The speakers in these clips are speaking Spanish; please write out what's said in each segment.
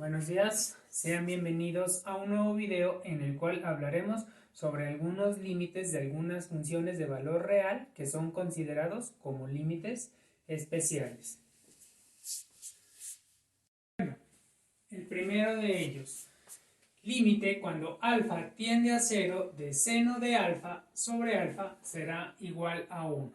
Buenos días, sean bienvenidos a un nuevo video en el cual hablaremos sobre algunos límites de algunas funciones de valor real que son considerados como límites especiales. Bueno, el primero de ellos, límite cuando alfa tiende a 0 de seno de alfa sobre alfa será igual a 1.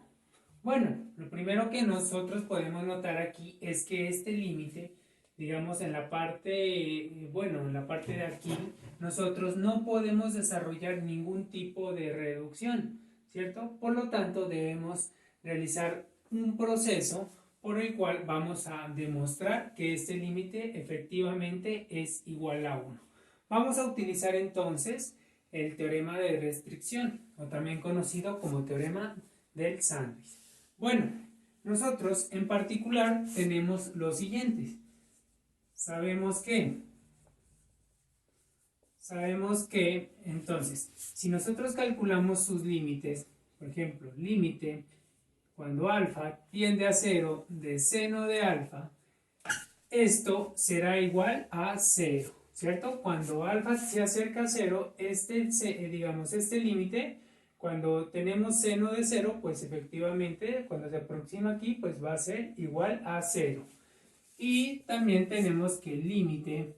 Bueno, lo primero que nosotros podemos notar aquí es que este límite, digamos en la parte, en la parte de aquí, nosotros no podemos desarrollar ningún tipo de reducción, ¿cierto? Por lo tanto, debemos realizar un proceso por el cual vamos a demostrar que este límite efectivamente es igual a 1. Vamos a utilizar entonces el teorema de restricción, o también conocido como teorema del sándwich. Bueno, nosotros en particular tenemos los siguientes. Sabemos que, entonces, si nosotros calculamos sus límites, por ejemplo, límite cuando alfa tiende a 0 de seno de alfa, esto será igual a 0, ¿cierto? Cuando alfa se acerca a 0, este límite, cuando tenemos seno de 0, pues efectivamente, cuando se aproxima aquí, pues va a ser igual a 0. Y también tenemos que el límite,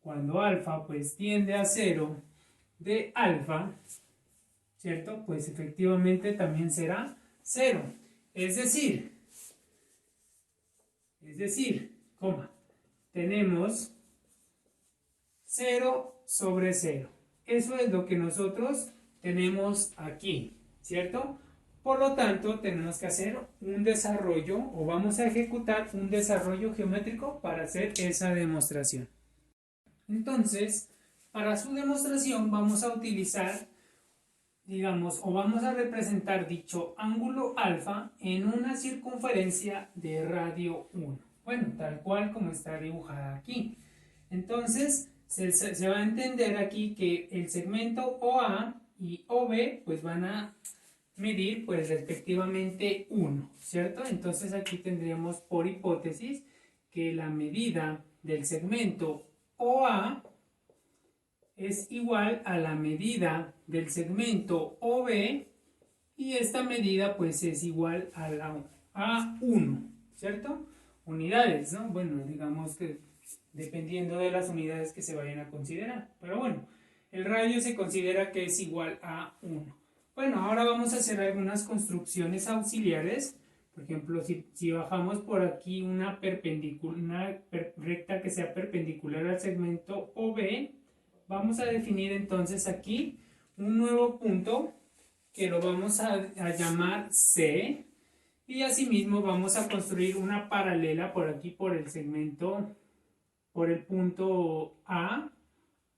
cuando alfa pues tiende a 0 de alfa, ¿cierto? Pues efectivamente también será 0. Es decir, tenemos 0 sobre 0. Eso es lo que nosotros tenemos aquí, ¿cierto? Por lo tanto, tenemos que hacer un desarrollo o vamos a ejecutar un desarrollo geométrico para hacer esa demostración. Entonces, para su demostración vamos a utilizar, o vamos a representar dicho ángulo alfa en una circunferencia de radio 1. Bueno, tal cual como está dibujada aquí. Entonces, se va a entender aquí que el segmento OA y OB pues van a medir pues respectivamente 1, ¿cierto? Entonces aquí tendríamos por hipótesis que la medida del segmento OA es igual a la medida del segmento OB y esta medida pues es igual a la A1, ¿cierto? Unidades, ¿no? Bueno, digamos que dependiendo de las unidades que se vayan a considerar, pero bueno, el radio se considera que es igual a 1. Bueno, ahora vamos a hacer algunas construcciones auxiliares. Por ejemplo, si bajamos por aquí una recta que sea perpendicular al segmento OB, vamos a definir entonces aquí un nuevo punto que lo vamos a llamar C, y asimismo vamos a construir una paralela por aquí por el segmento, por el punto A,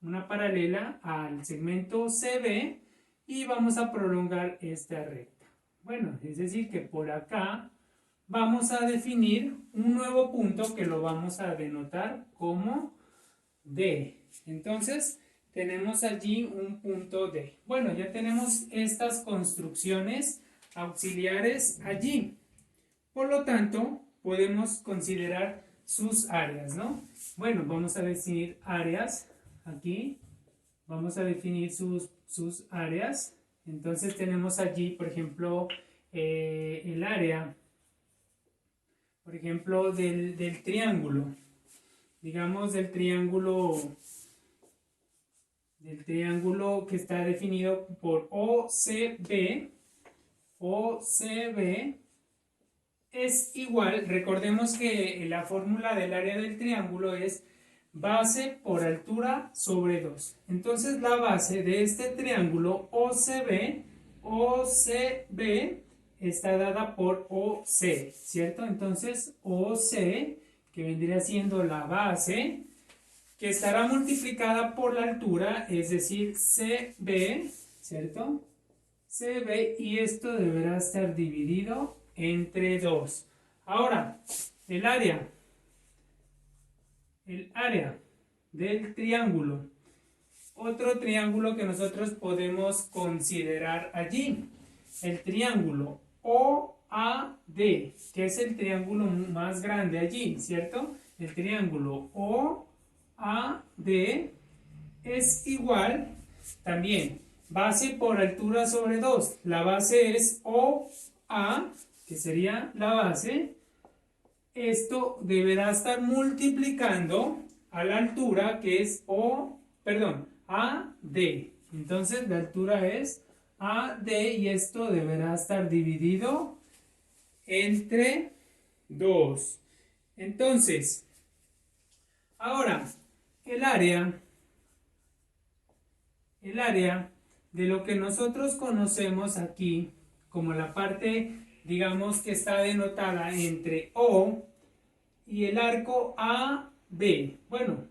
una paralela al segmento CB, y vamos a prolongar esta recta. Bueno, es decir que por acá vamos a definir un nuevo punto que lo vamos a denotar como D. Entonces tenemos allí un punto D. Bueno, ya tenemos estas construcciones auxiliares allí. Por lo tanto, podemos considerar sus áreas, ¿no? Bueno, vamos a definir áreas aquí. Vamos a definir sus áreas. Entonces tenemos allí, por ejemplo, el área, por ejemplo, del triángulo. Digamos del triángulo que está definido por OCB. OCB es igual, recordemos que la fórmula del área del triángulo es base por altura sobre 2. Entonces la base de este triángulo OCB está dada por OC, ¿cierto? Entonces OC, que vendría siendo la base, que estará multiplicada por la altura, es decir, CB, ¿cierto? CB, y esto deberá estar dividido entre 2. Ahora, el área del triángulo, otro triángulo que nosotros podemos considerar allí, el triángulo OAD, que es el triángulo más grande allí, ¿cierto? El triángulo OAD AD es igual, también, base por altura sobre 2. La base es OA, que sería la base. Esto deberá estar multiplicando a la altura que es AD. Entonces la altura es AD y esto deberá estar dividido entre 2. Entonces, ahora, el área de lo que nosotros conocemos aquí como la parte, digamos, que está denotada entre O y el arco AB. Bueno,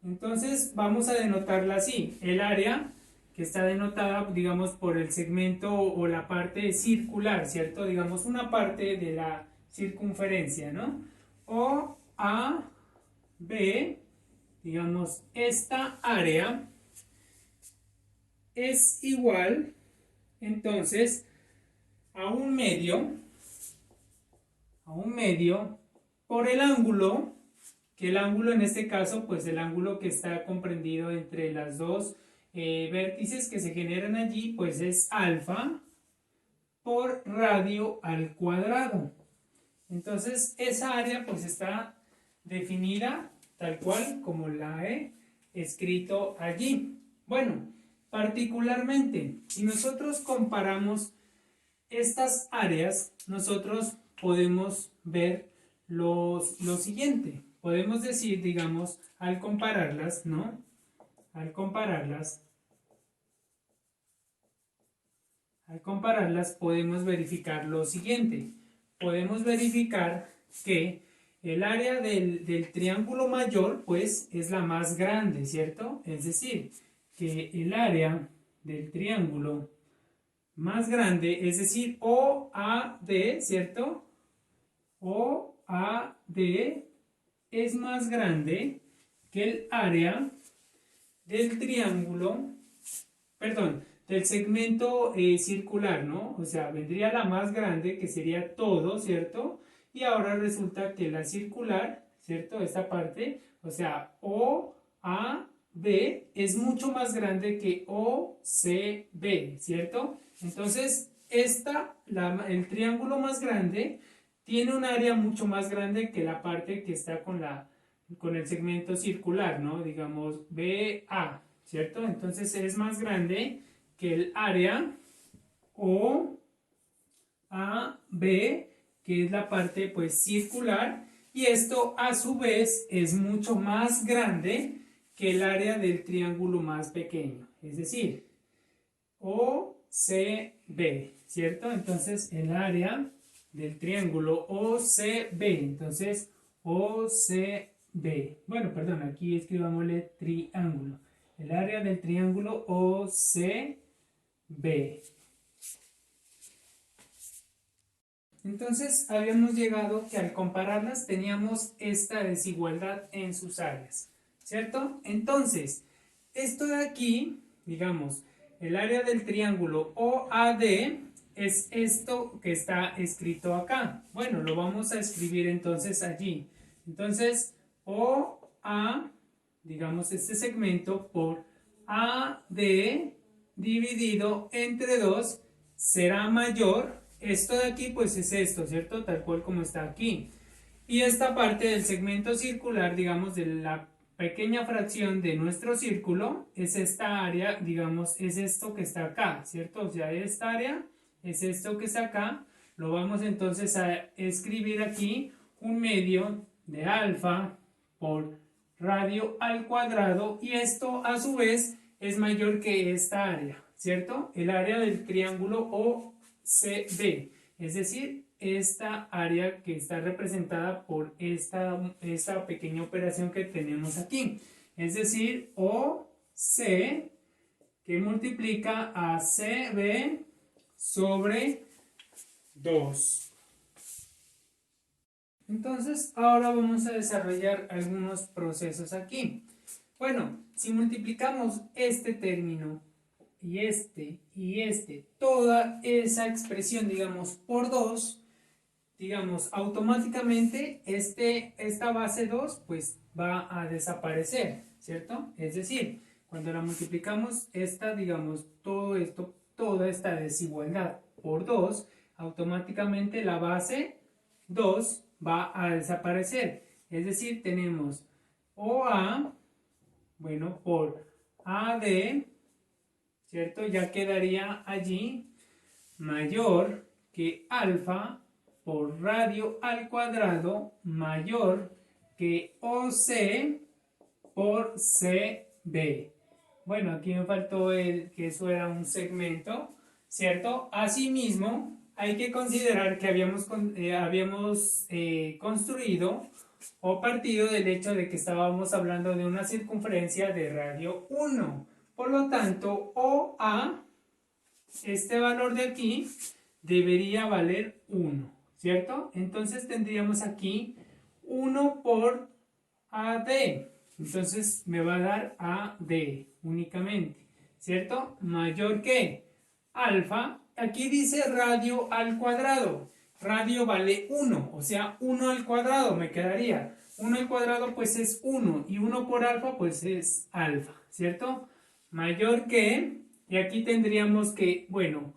entonces vamos a denotarla así. El área que está denotada, digamos, por el segmento o la parte circular, ¿cierto? Digamos, una parte de la circunferencia, ¿no? O A, B, digamos, esta área es igual, entonces, a un medio por el ángulo, que el ángulo en este caso, pues el ángulo que está comprendido entre las dos vértices que se generan allí, pues es alfa por radio al cuadrado. Entonces, esa área pues está definida tal cual como la he escrito allí. Bueno, particularmente, si nosotros comparamos estas áreas, nosotros podemos ver lo siguiente. Podemos decir, digamos, al compararlas, ¿no? Al compararlas podemos verificar lo siguiente. Podemos verificar que el área del triángulo mayor, pues, es la más grande, ¿cierto? Es decir, que el área del triángulo más grande, es decir, OAD, ¿cierto? OAD es más grande que el área del triángulo, perdón, del segmento circular, ¿no? O sea, vendría la más grande, que sería todo, ¿cierto? Y ahora resulta que la circular, ¿cierto? Esta parte, o sea, OAD es mucho más grande que OCB, ¿cierto? Entonces, el triángulo más grande tiene un área mucho más grande que la parte que está con el segmento circular, ¿no? Digamos, BA, ¿cierto? Entonces es más grande que el área OAB, que es la parte pues circular, y esto a su vez es mucho más grande que el área del triángulo más pequeño, es decir, OCB, ¿cierto? Entonces el área del triángulo OCB, entonces OCB, bueno, perdón, aquí escribámosle triángulo, el área del triángulo OCB. Entonces habíamos llegado que al compararlas teníamos esta desigualdad en sus áreas, ¿cierto? Entonces, esto de aquí, digamos, el área del triángulo OAD es esto que está escrito acá. Bueno, lo vamos a escribir entonces allí. Entonces, OA, digamos, este segmento por AD dividido entre 2 será mayor. Esto de aquí, pues es esto, ¿cierto? Tal cual como está aquí. Y esta parte del segmento circular, digamos, de la pequeña fracción de nuestro círculo, es esta área, digamos, es esto que está acá, ¿cierto? O sea, esta área es esto que está acá. Lo vamos entonces a escribir aquí, un medio de alfa por radio al cuadrado, y esto a su vez es mayor que esta área, ¿cierto? El área del triángulo OCB, es decir, esta área que está representada por esta pequeña operación que tenemos aquí, es decir, OC que multiplica a CB sobre 2. Entonces, ahora vamos a desarrollar algunos procesos aquí. Bueno, si multiplicamos este término y este, toda esa expresión, digamos, por 2, digamos, automáticamente esta base 2 pues va a desaparecer, ¿cierto? Es decir, cuando la multiplicamos, digamos, todo esto, toda esta desigualdad por 2, automáticamente la base 2 va a desaparecer. Es decir, tenemos OA, bueno, por AD, ¿cierto? Ya quedaría allí mayor que alfa por radio al cuadrado mayor que OC por CB. Bueno, aquí me faltó que eso era un segmento, ¿cierto? Asimismo, hay que considerar que habíamos construido o partido del hecho de que estábamos hablando de una circunferencia de radio 1. Por lo tanto, OA, este valor de aquí, debería valer 1, ¿cierto? Entonces tendríamos aquí 1 por AD. Entonces me va a dar AD únicamente, ¿cierto? Mayor que alfa. Aquí dice radio al cuadrado. Radio vale 1, o sea, 1 al cuadrado me quedaría. 1 al cuadrado pues es 1 y 1 por alfa pues es alfa, ¿cierto? Mayor que, y aquí tendríamos que, bueno,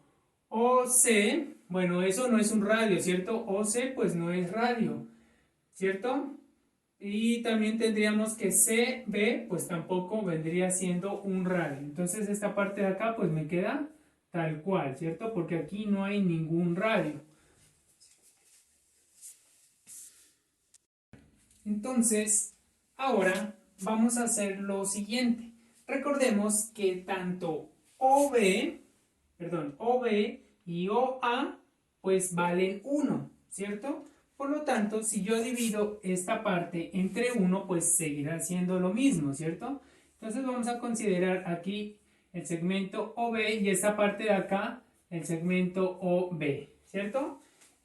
OC, bueno, eso no es un radio, ¿cierto? OC pues no es radio, ¿cierto? Y también tendríamos que CB pues tampoco vendría siendo un radio. Entonces esta parte de acá pues me queda tal cual, ¿cierto? Porque aquí no hay ningún radio. Entonces, ahora vamos a hacer lo siguiente. Recordemos que tanto OB y OA pues valen 1, ¿cierto? Por lo tanto, si yo divido esta parte entre 1, pues seguirá siendo lo mismo, ¿cierto? Entonces vamos a considerar aquí el segmento OB y esta parte de acá el segmento OB, ¿cierto?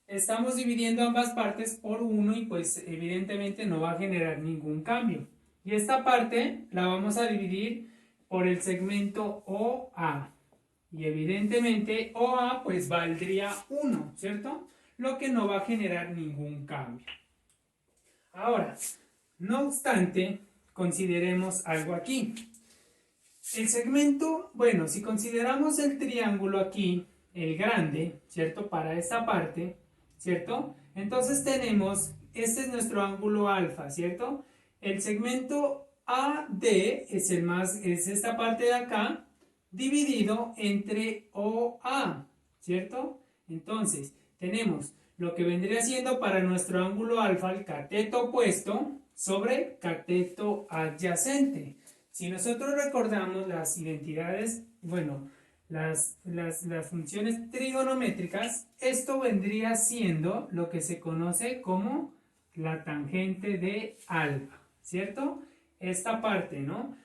Estamos dividiendo ambas partes por 1 y pues evidentemente no va a generar ningún cambio. Y esta parte la vamos a dividir por el segmento OA. Y evidentemente OA pues valdría 1, ¿cierto? Lo que no va a generar ningún cambio. Ahora, no obstante, consideremos algo aquí. El segmento, bueno, si consideramos el triángulo aquí, el grande, ¿cierto? Para esta parte, ¿cierto? Entonces tenemos, este es nuestro ángulo alfa, ¿cierto? El segmento AD es esta parte de acá, dividido entre OA, ¿cierto? Entonces, tenemos lo que vendría siendo para nuestro ángulo alfa el cateto opuesto sobre cateto adyacente. Si nosotros recordamos las identidades, bueno, las funciones trigonométricas, esto vendría siendo lo que se conoce como la tangente de alfa, ¿cierto? Esta parte, ¿no?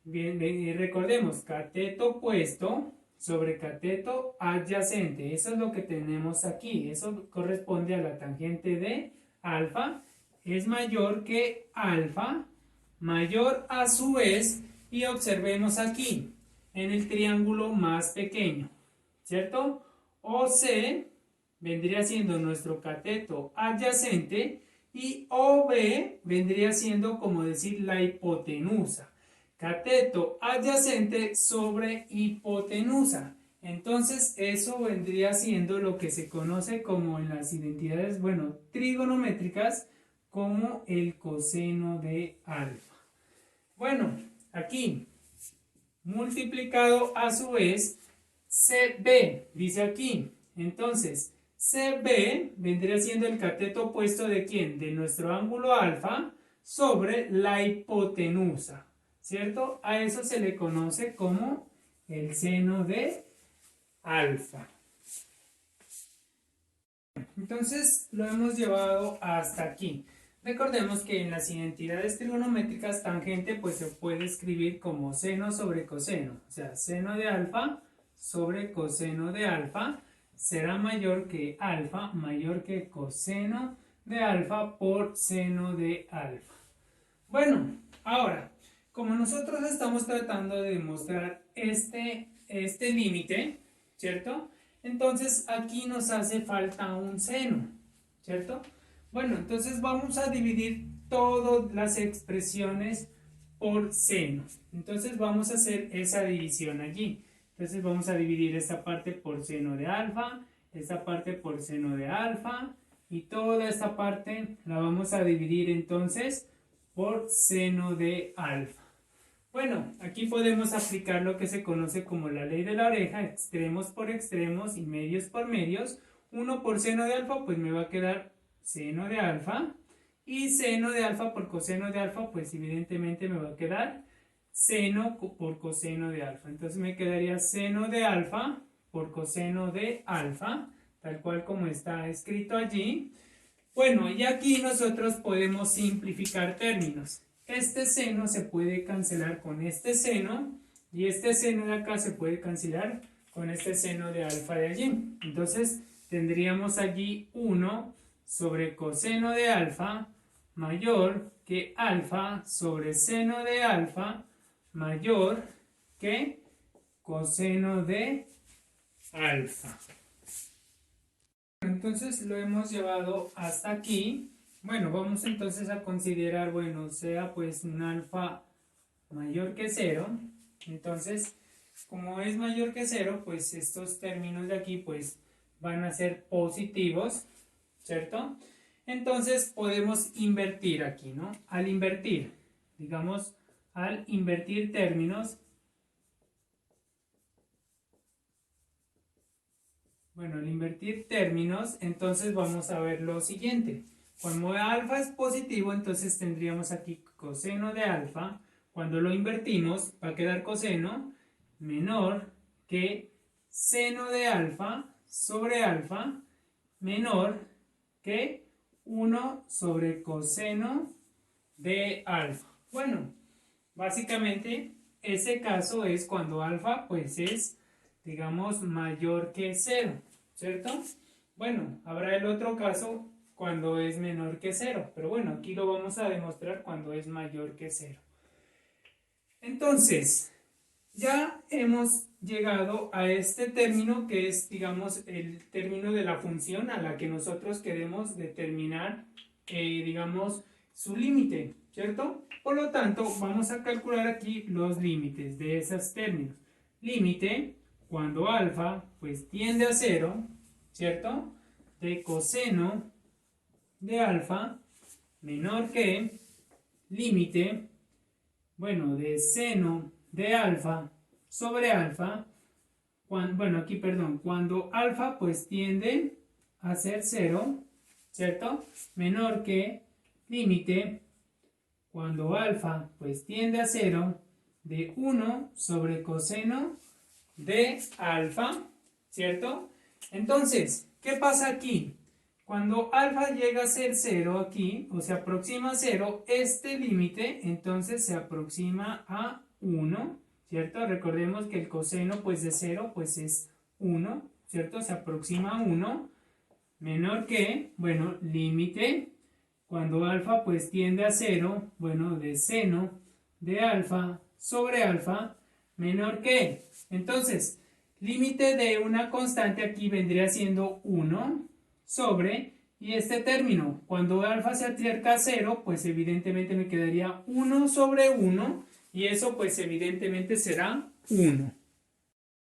Bien, recordemos, cateto opuesto sobre cateto adyacente. Eso es lo que tenemos aquí. Eso corresponde a la tangente de alfa. Es mayor que alfa, mayor a su vez, y observemos aquí, en el triángulo más pequeño, ¿cierto? OC vendría siendo nuestro cateto adyacente y OB vendría siendo como decir la hipotenusa. Cateto adyacente sobre hipotenusa. Entonces eso vendría siendo lo que se conoce como en las identidades, bueno, trigonométricas, como el coseno de alfa. Bueno, aquí, multiplicado a su vez, CB, dice aquí. Entonces, CB vendría siendo el cateto opuesto de ¿quién? De nuestro ángulo alfa sobre la hipotenusa, ¿cierto? A eso se le conoce como el seno de alfa. Entonces, lo hemos llevado hasta aquí. Recordemos que en las identidades trigonométricas tangente pues se puede escribir como seno sobre coseno, o sea, seno de alfa sobre coseno de alfa será mayor que alfa, mayor que coseno de alfa por seno de alfa. Bueno, ahora, como nosotros estamos tratando de demostrar este límite, ¿cierto? Entonces aquí nos hace falta un seno, ¿cierto? Bueno, entonces vamos a dividir todas las expresiones por seno. Entonces vamos a hacer esa división allí. Entonces vamos a dividir esta parte por seno de alfa, esta parte por seno de alfa, y toda esta parte la vamos a dividir entonces por seno de alfa. Bueno, aquí podemos aplicar lo que se conoce como la ley de la oreja, extremos por extremos y medios por medios. 1 por seno de alfa, pues me va a quedar seno de alfa. Y seno de alfa por coseno de alfa, pues evidentemente me va a quedar seno por coseno de alfa. Entonces me quedaría seno de alfa por coseno de alfa, tal cual como está escrito allí. Bueno, y aquí nosotros podemos simplificar términos. Este seno se puede cancelar con este seno, y este seno de acá se puede cancelar con este seno de alfa de allí. Entonces tendríamos allí 1 sobre coseno de alfa mayor que alfa sobre seno de alfa mayor que coseno de alfa. Entonces lo hemos llevado hasta aquí. Bueno, vamos entonces a considerar, bueno, sea pues un alfa mayor que 0. Entonces, como es mayor que 0, pues estos términos de aquí pues van a ser positivos, ¿cierto? Entonces podemos invertir aquí, ¿no? Al invertir, digamos, al invertir términos, bueno, al invertir términos, entonces vamos a ver lo siguiente. Cuando alfa es positivo, entonces tendríamos aquí coseno de alfa. Cuando lo invertimos, va a quedar coseno menor que seno de alfa sobre alfa menor que 1 sobre coseno de alfa. Bueno, básicamente ese caso es cuando alfa pues es, digamos, mayor que 0, ¿cierto? Bueno, habrá el otro caso cuando es menor que 0, pero bueno, aquí lo vamos a demostrar cuando es mayor que 0. Entonces, ya hemos llegado a este término que es, digamos, el término de la función a la que nosotros queremos determinar, digamos, su límite, ¿cierto? Por lo tanto, vamos a calcular aquí los límites de esos términos. Límite, cuando alfa, pues tiende a 0, ¿cierto? De coseno de alfa menor que límite, bueno, de seno de alfa sobre alfa, bueno, aquí, perdón, cuando alfa pues tiende a ser 0, ¿cierto? Menor que límite, cuando alfa pues tiende a 0, de 1 sobre coseno de alfa, ¿cierto? Entonces, ¿qué pasa aquí? Cuando alfa llega a ser 0 aquí, o se aproxima a 0, este límite entonces se aproxima a 1, ¿cierto? Recordemos que el coseno pues de 0 pues es 1, ¿cierto? Se aproxima a 1, menor que, bueno, límite, cuando alfa pues tiende a 0, bueno, de seno de alfa sobre alfa, menor que, entonces, límite de una constante aquí vendría siendo 1 sobre, y este término, cuando alfa se acerca a 0, pues evidentemente me quedaría 1 sobre 1, y eso pues evidentemente será 1.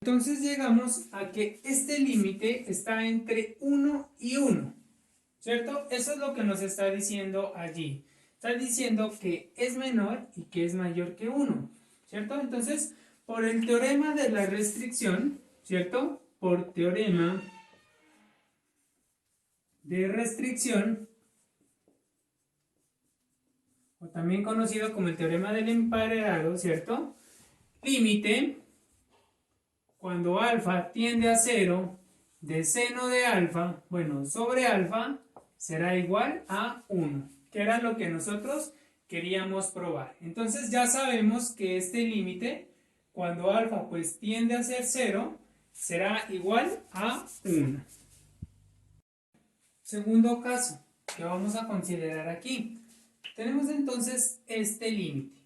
Entonces llegamos a que este límite está entre 1 y 1, ¿cierto? Eso es lo que nos está diciendo allí. Está diciendo que es menor y que es mayor que 1, ¿cierto? Entonces, por el teorema de la restricción, ¿cierto? Por teorema de restricción, o también conocido como el teorema del emparedado, ¿cierto? Límite, cuando alfa tiende a 0, de seno de alfa, bueno, sobre alfa, será igual a 1, que era lo que nosotros queríamos probar. Entonces ya sabemos que este límite, cuando alfa pues tiende a ser 0, será igual a 1. Segundo caso que vamos a considerar aquí. Tenemos entonces este límite.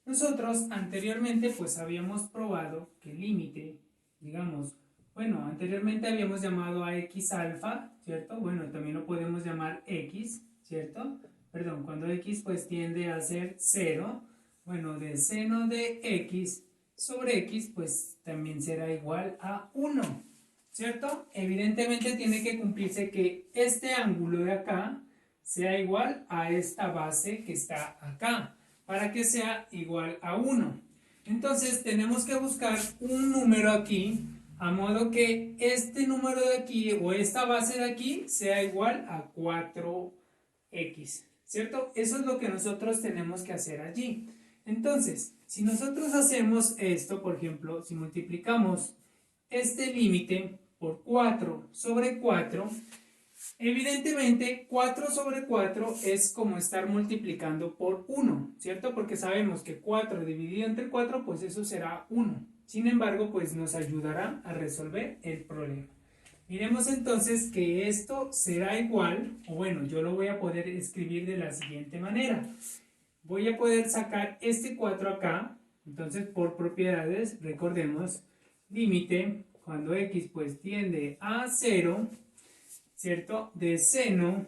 Nosotros anteriormente pues habíamos probado que el límite, digamos, Bueno, anteriormente habíamos llamado a x alfa, ¿cierto? Bueno, también lo podemos llamar x, ¿cierto? Perdón, cuando x pues tiende a ser 0, bueno, de seno de x sobre x pues también será igual a 1, ¿cierto? Evidentemente tiene que cumplirse que este ángulo de acá sea igual a esta base que está acá, para que sea igual a 1. Entonces tenemos que buscar un número aquí, a modo que este número de aquí o esta base de aquí sea igual a 4x, ¿cierto? Eso es lo que nosotros tenemos que hacer allí. Entonces, si nosotros hacemos esto, por ejemplo, si multiplicamos este límite por 4 sobre 4, evidentemente 4 sobre 4 es como estar multiplicando por 1, ¿cierto? Porque sabemos que 4 dividido entre 4, pues eso será 1. Sin embargo, pues nos ayudará a resolver el problema. Miremos entonces que esto será igual, o bueno, yo lo voy a poder escribir de la siguiente manera. Voy a poder sacar este 4 acá, entonces por propiedades, recordemos, límite, cuando x pues tiende a 0, ¿cierto? De seno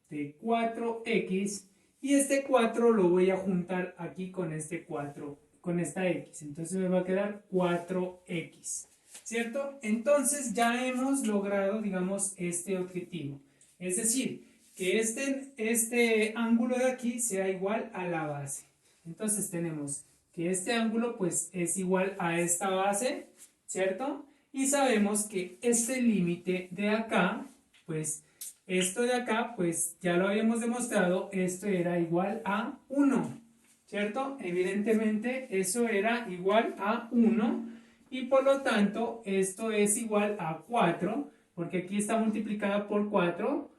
de 4x, y este 4 lo voy a juntar aquí con este 4, con esta x, entonces me va a quedar 4x, ¿cierto? Entonces ya hemos logrado, digamos, este objetivo, es decir, que este ángulo de aquí sea igual a la base. Entonces tenemos que este ángulo pues es igual a esta base, ¿cierto? Y sabemos que este límite de acá, pues esto de acá, pues ya lo habíamos demostrado, esto era igual a 1, ¿cierto? Evidentemente eso era igual a 1 y por lo tanto esto es igual a 4, porque aquí está multiplicada por 4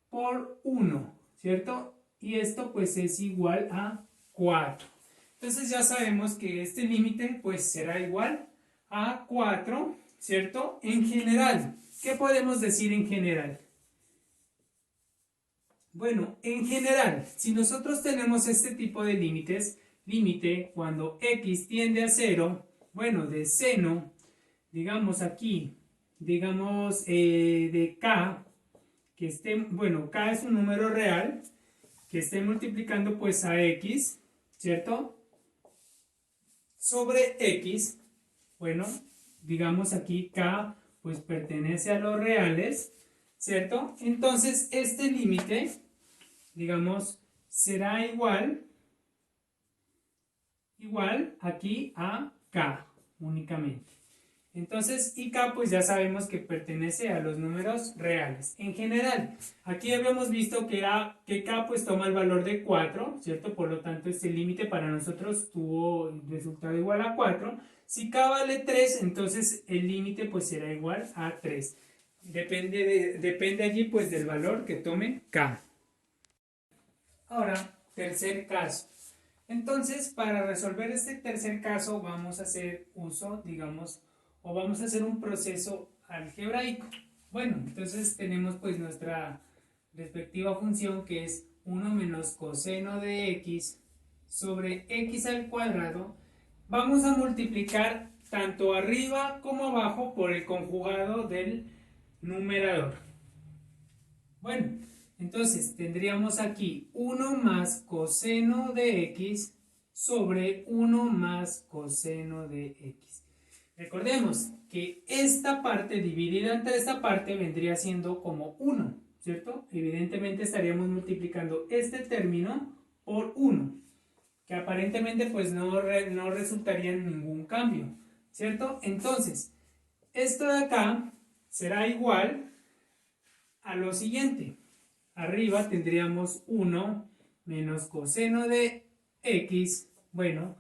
por 1, ¿cierto? Y esto pues es igual a 4. Entonces ya sabemos que este límite pues será igual a 4, ¿cierto? En general, ¿qué podemos decir en general? Bueno, en general, si nosotros tenemos este tipo de límites, límite cuando x tiende a 0, bueno, de seno, digamos aquí, digamos de k, que esté, bueno, k es un número real, que esté multiplicando pues a x, ¿cierto? Sobre x, bueno, digamos aquí k pues pertenece a los reales, ¿cierto? Entonces este límite, digamos, será igual aquí a k únicamente. Entonces, y k pues ya sabemos que pertenece a los números reales. En general, aquí habíamos visto que k pues toma el valor de 4, ¿cierto? Por lo tanto, este límite para nosotros tuvo el resultado igual a 4. Si k vale 3, entonces el límite pues será igual a 3. Depende allí pues del valor que tome k. Ahora, tercer caso. Entonces, para resolver este tercer caso vamos a hacer uso, digamos, o vamos a hacer un proceso algebraico. Bueno, entonces tenemos pues nuestra respectiva función que es 1 menos coseno de x sobre x al cuadrado. Vamos a multiplicar tanto arriba como abajo por el conjugado del numerador. Bueno, entonces tendríamos aquí 1 más coseno de x sobre 1 más coseno de x. Recordemos que esta parte dividida entre esta parte vendría siendo como 1, ¿cierto? Evidentemente estaríamos multiplicando este término por 1, que aparentemente pues no resultaría en ningún cambio, ¿cierto? Entonces, esto de acá será igual a lo siguiente. Arriba tendríamos 1 menos coseno de x, bueno,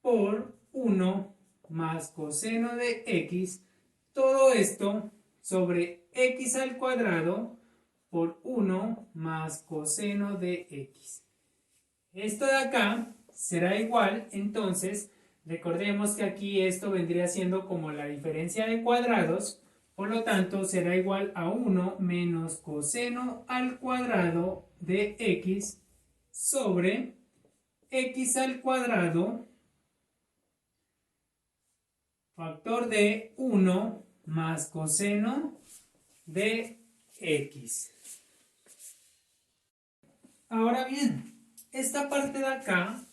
por 1 más coseno de x, todo esto sobre x al cuadrado por 1 más coseno de x. Esto de acá será igual, entonces, recordemos que aquí esto vendría siendo como la diferencia de cuadrados, por lo tanto será igual a 1 menos coseno al cuadrado de x sobre x al cuadrado factor de 1 más coseno de x. Ahora bien, esta parte de acá,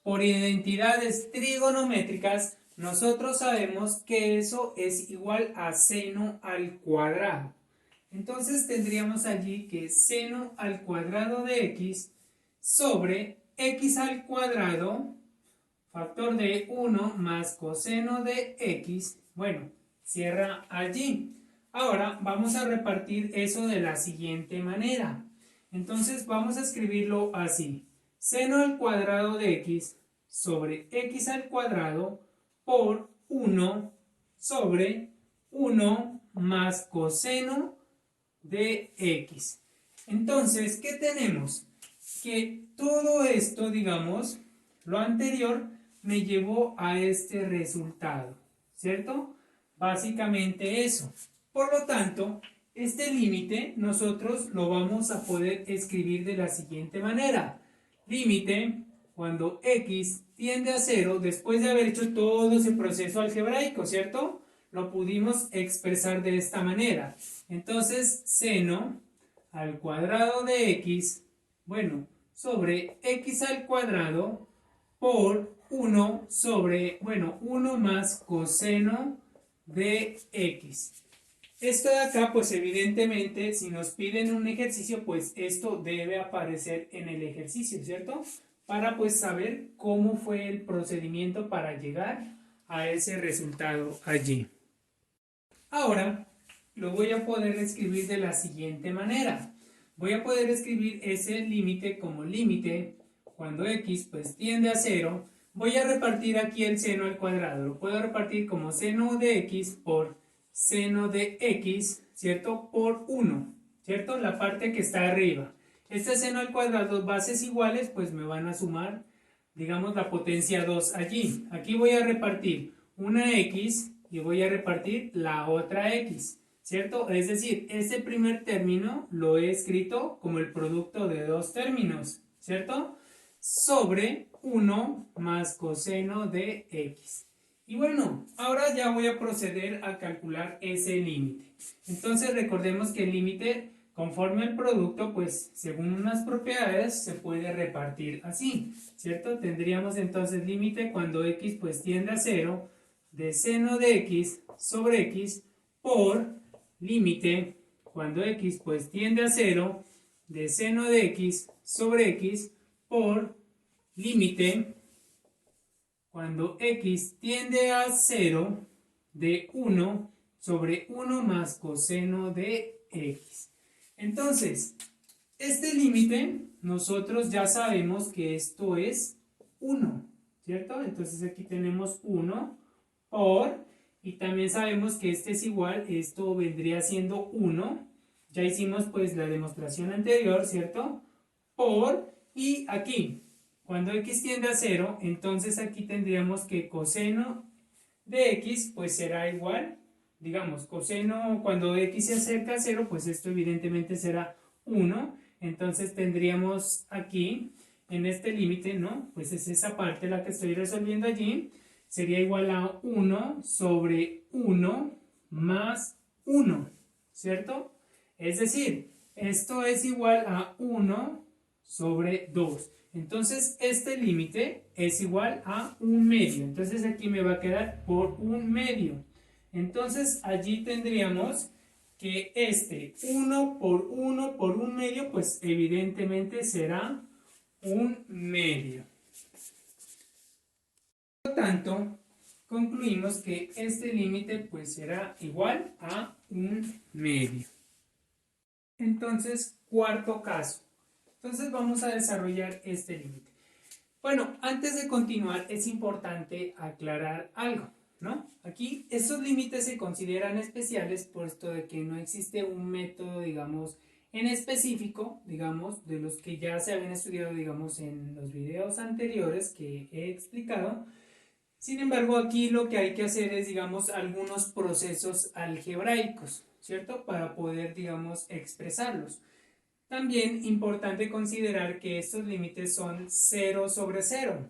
por identidades trigonométricas, nosotros sabemos que eso es igual a seno al cuadrado. Entonces tendríamos allí que seno al cuadrado de x sobre x al cuadrado, factor de 1 más coseno de x, bueno, cierra allí. Ahora vamos a repartir eso de la siguiente manera. Entonces vamos a escribirlo así. Seno al cuadrado de x sobre x al cuadrado por 1 sobre 1 más coseno de x. Entonces, ¿qué tenemos? Que todo esto, digamos, lo anterior me llevó a este resultado, ¿cierto? Básicamente eso. Por lo tanto, este límite nosotros lo vamos a poder escribir de la siguiente manera. Límite cuando x tiende a 0, después de haber hecho todo ese proceso algebraico, ¿cierto? Lo pudimos expresar de esta manera. Entonces, seno al cuadrado de x, bueno, sobre x al cuadrado por 1 sobre, bueno, 1 más coseno de x. Esto de acá, pues evidentemente, si nos piden un ejercicio, pues esto debe aparecer en el ejercicio, ¿cierto? Para pues saber cómo fue el procedimiento para llegar a ese resultado allí. Ahora lo voy a poder escribir de la siguiente manera. Voy a poder escribir ese límite como límite cuando x pues tiende a 0. Voy a repartir aquí el seno al cuadrado. Lo puedo repartir como seno de x por seno de x, ¿cierto? Por 1, ¿cierto? La parte que está arriba. Este seno al cuadrado, bases iguales, pues me van a sumar, digamos, la potencia 2 allí. Aquí voy a repartir una x y voy a repartir la otra x, ¿cierto? Es decir, este primer término lo he escrito como el producto de dos términos, ¿cierto? Sobre 1 más coseno de x. Y bueno, ahora ya voy a proceder a calcular ese límite. Entonces recordemos que el límite, conforme al producto, pues según unas propiedades se puede repartir así, ¿cierto? Tendríamos entonces límite cuando x pues tiende a 0 de seno de x sobre x por límite cuando x pues tiende a 0 de seno de x sobre x por límite cuando x tiende a 0 de 1 sobre 1 más coseno de x. Entonces, este límite nosotros ya sabemos que esto es 1, ¿cierto? Entonces aquí tenemos 1 por, y también sabemos que este es igual, esto vendría siendo 1, ya hicimos pues la demostración anterior, ¿cierto? Por, y aquí, cuando x tiende a 0, entonces aquí tendríamos que coseno de x pues será igual, digamos, coseno cuando x se acerca a 0, pues esto evidentemente será 1, entonces tendríamos aquí, en este límite, ¿no? Pues es esa parte la que estoy resolviendo allí, sería igual a 1 sobre 1 más 1, ¿cierto? Es decir, esto es igual a 1 sobre 2. Entonces, este límite es igual a 1/2. Entonces, aquí me va a quedar por 1/2. Entonces, allí tendríamos que este 1 por 1 por 1/2, pues evidentemente será 1/2. Por lo tanto, concluimos que este límite pues será igual a 1/2. Entonces, cuarto caso. Entonces vamos a desarrollar este límite. Bueno, antes de continuar es importante aclarar algo, ¿no? Aquí estos límites se consideran especiales puesto de que no existe un método, digamos, en específico, digamos, de los que ya se habían estudiado, digamos, en los videos anteriores que he explicado. Sin embargo, aquí lo que hay que hacer es, digamos, algunos procesos algebraicos, ¿cierto? Para poder, digamos, expresarlos. También importante considerar que estos límites son 0 sobre 0,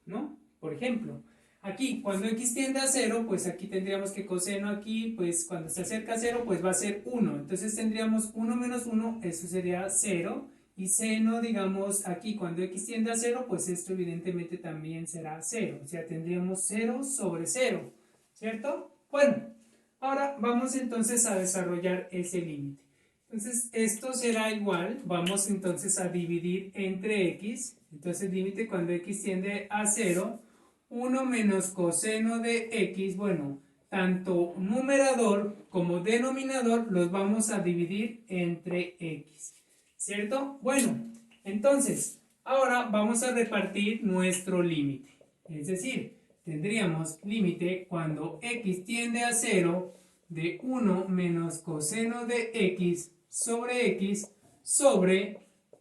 ¿no? Por ejemplo, Aquí, cuando x tiende a 0, pues aquí tendríamos que coseno aquí, pues cuando se acerca a 0, pues va a ser 1. Entonces tendríamos 1 menos 1, eso sería 0. Y seno, digamos, aquí cuando x tiende a 0, pues esto evidentemente también será 0. O sea, tendríamos 0 sobre 0, ¿cierto? Bueno, ahora vamos entonces a desarrollar ese límite. Entonces, esto será igual, vamos entonces a dividir entre x. Entonces, el límite cuando x tiende a 0, 1 menos coseno de x, bueno, tanto numerador como denominador los vamos a dividir entre x, ¿cierto? Bueno, entonces, ahora vamos a repartir nuestro límite. Es decir, tendríamos límite cuando x tiende a 0 de 1 menos coseno de x sobre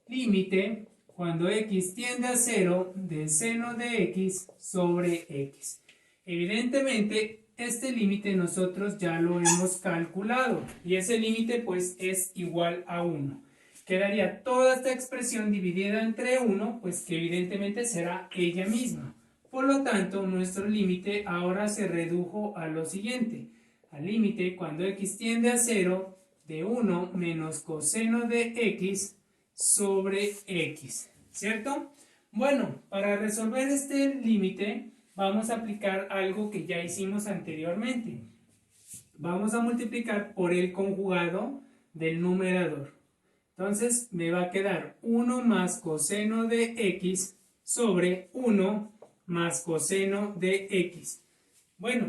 límite cuando x tiende a 0 de seno de x sobre x. Evidentemente, este límite nosotros ya lo hemos calculado y ese límite pues es igual a 1. Quedaría toda esta expresión dividida entre 1, pues que evidentemente será ella misma. Por lo tanto, nuestro límite ahora se redujo a lo siguiente. Al límite cuando x tiende a 0 de 1 menos coseno de x sobre x, ¿cierto? Bueno, para resolver este límite vamos a aplicar algo que ya hicimos anteriormente. Vamos a multiplicar por el conjugado del numerador. Entonces me va a quedar 1 más coseno de x sobre 1 más coseno de x. Bueno,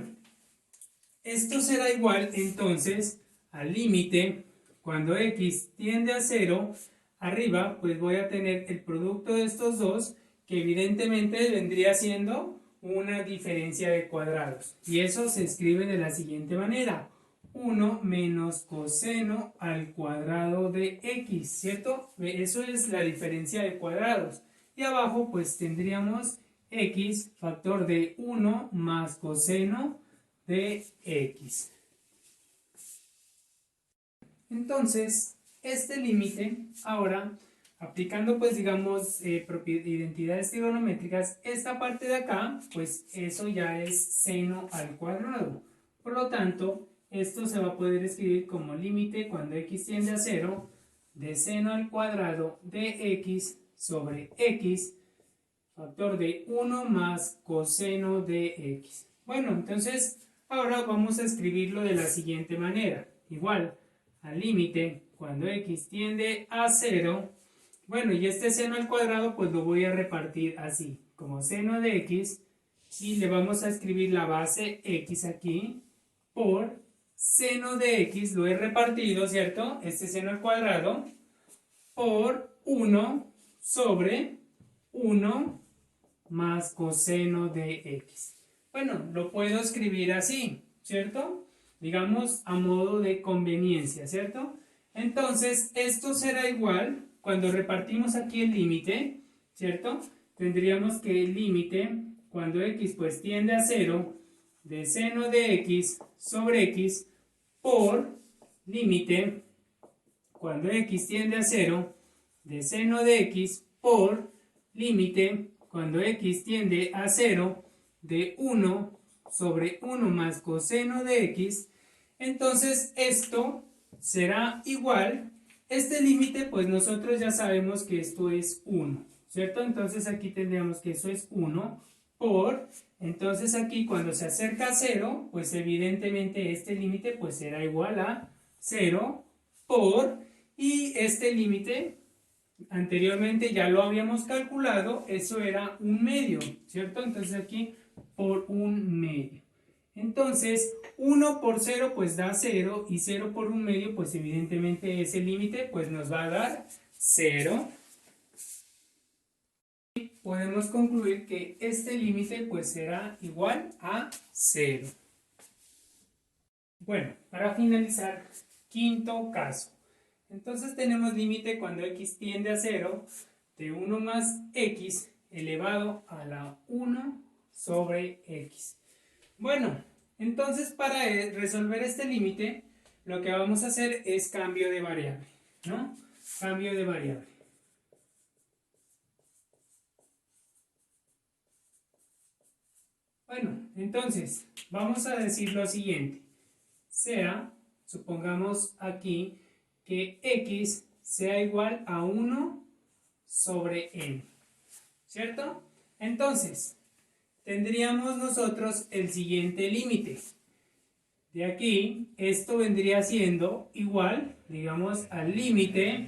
esto será igual entonces al límite cuando x tiende a 0, arriba pues voy a tener el producto de estos dos que evidentemente vendría siendo una diferencia de cuadrados. Y eso se escribe de la siguiente manera. 1 menos coseno al cuadrado de x, ¿cierto? Eso es la diferencia de cuadrados. Y abajo pues tendríamos x factor de 1 más coseno de x. Entonces, este límite, ahora, aplicando pues digamos identidades trigonométricas, esta parte de acá, pues eso ya es seno al cuadrado. Por lo tanto, esto se va a poder escribir como límite cuando x tiende a 0 de seno al cuadrado de x sobre x, factor de 1 más coseno de x. Bueno, entonces ahora vamos a escribirlo de la siguiente manera. Igual, al límite, cuando x tiende a 0, bueno, y este seno al cuadrado, pues lo voy a repartir así, como seno de x, y le vamos a escribir la base x aquí, por seno de x, lo he repartido, ¿cierto? Este seno al cuadrado, por 1 sobre 1 más coseno de x. Bueno, lo puedo escribir así, ¿cierto? Digamos a modo de conveniencia, ¿cierto? Entonces, esto será igual cuando repartimos aquí el límite, ¿cierto? Tendríamos que el límite, cuando x pues tiende a 0, de seno de x sobre x, por límite, cuando x tiende a 0, de seno de x, por límite, cuando x tiende a 0, de 1 sobre 1 más coseno de x. Entonces esto será igual, este límite pues nosotros ya sabemos que esto es 1, ¿cierto? Entonces aquí tendríamos que eso es 1 por, entonces aquí cuando se acerca a 0, pues evidentemente este límite pues será igual a 0 por, y este límite anteriormente ya lo habíamos calculado, eso era 1/2, ¿cierto? Entonces aquí por 1/2. Entonces, 1 por 0 pues da 0 y 0 por 1/2 pues evidentemente ese límite pues nos va a dar 0. Y podemos concluir que este límite pues será igual a 0. Bueno, para finalizar, quinto caso. Entonces tenemos límite cuando x tiende a 0 de 1 más x elevado a la 1 sobre x. Bueno, entonces para resolver este límite, lo que vamos a hacer es cambio de variable, ¿no? Cambio de variable. Bueno, entonces, vamos a decir lo siguiente. Sea, supongamos aquí, que x sea igual a 1 sobre n, ¿cierto? Entonces, tendríamos nosotros el siguiente límite. De aquí, esto vendría siendo igual, digamos, al límite,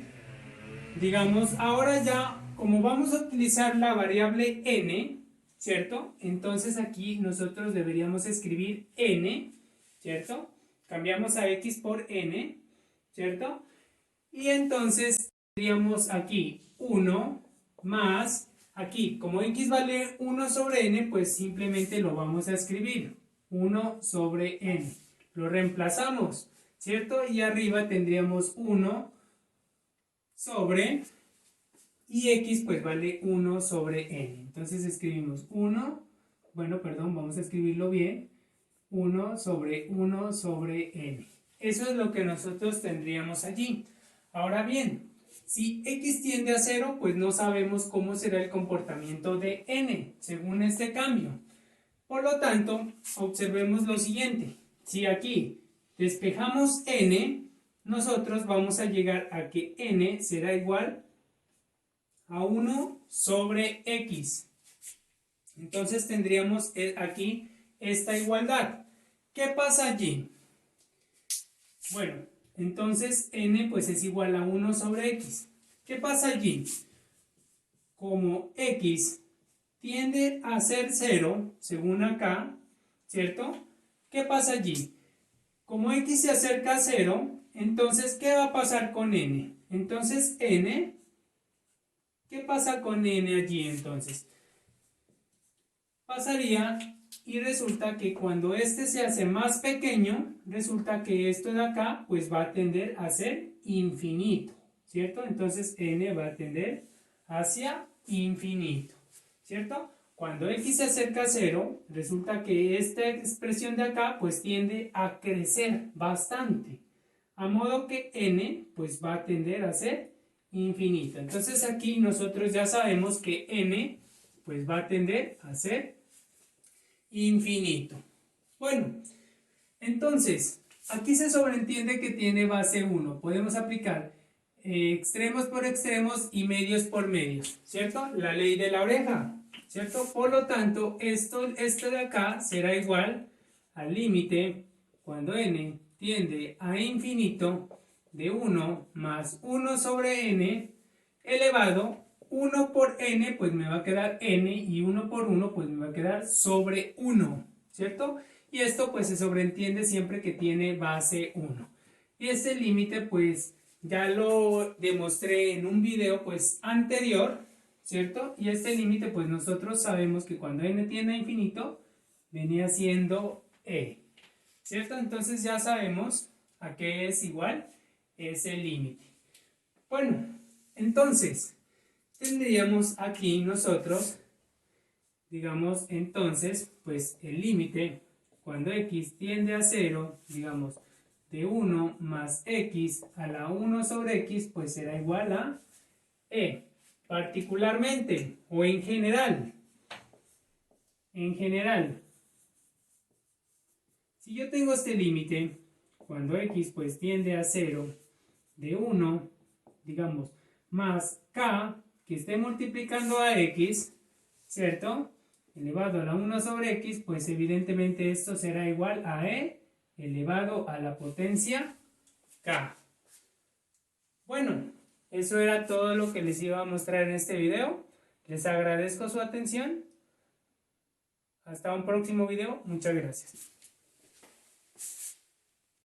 digamos, ahora ya, como vamos a utilizar la variable n, ¿cierto? Entonces aquí nosotros deberíamos escribir n, ¿cierto? Cambiamos a x por n, ¿cierto? Y entonces tendríamos aquí 1 más, aquí, como x vale 1 sobre n, pues simplemente lo vamos a escribir, 1 sobre n. Lo reemplazamos, ¿cierto? Y arriba tendríamos 1 sobre, y x pues vale 1 sobre n. Entonces escribimos 1, bueno, perdón, vamos a escribirlo bien, 1 sobre n. Eso es lo que nosotros tendríamos allí. Ahora bien, si x tiende a 0, pues no sabemos cómo será el comportamiento de n según este cambio. Por lo tanto, observemos lo siguiente. Si aquí despejamos n, nosotros vamos a llegar a que n será igual a 1 sobre x. Entonces tendríamos aquí esta igualdad. ¿Qué pasa allí? Bueno, entonces n pues es igual a 1 sobre x. ¿Qué pasa allí? Como x tiende a ser 0, según acá, ¿cierto? ¿Qué pasa allí? Como x se acerca a 0, entonces, ¿qué va a pasar con n? Entonces, n, ¿qué pasa con n allí entonces? Pasaría y resulta que cuando este se hace más pequeño, resulta que esto de acá, pues va a tender a ser infinito, ¿cierto? Entonces, n va a tender hacia infinito, ¿cierto? Cuando x se acerca a 0, resulta que esta expresión de acá pues tiende a crecer bastante, a modo que n pues va a tender a ser infinito. Entonces aquí nosotros ya sabemos que n pues va a tender a ser infinito. Bueno, entonces aquí se sobreentiende que tiene base 1. Podemos aplicar extremos por extremos y medios por medios, ¿cierto? La ley de la oreja, ¿cierto? Por lo tanto, esto de acá será igual al límite cuando n tiende a infinito de 1 más 1 sobre n elevado 1 por n, pues me va a quedar n, y 1 por 1, pues me va a quedar sobre 1, ¿cierto? Y esto pues se sobreentiende siempre que tiene base 1. Y este límite pues ya lo demostré en un video pues anterior, ¿cierto? Y este límite pues nosotros sabemos que cuando n tiende a infinito venía siendo e, ¿cierto? Entonces ya sabemos a qué es igual ese límite. Bueno, entonces tendríamos aquí nosotros, digamos, entonces, pues el límite cuando x tiende a 0, digamos, de 1 más x a la 1 sobre x, pues será igual a e. Particularmente, o en general, si yo tengo este límite, cuando x pues tiende a 0, de 1, digamos, más k, que esté multiplicando a x, ¿cierto? Elevado a la 1 sobre x, pues evidentemente esto será igual a e elevado a la potencia k. Bueno, eso era todo lo que les iba a mostrar en este video. Les agradezco su atención. Hasta un próximo video. Muchas gracias.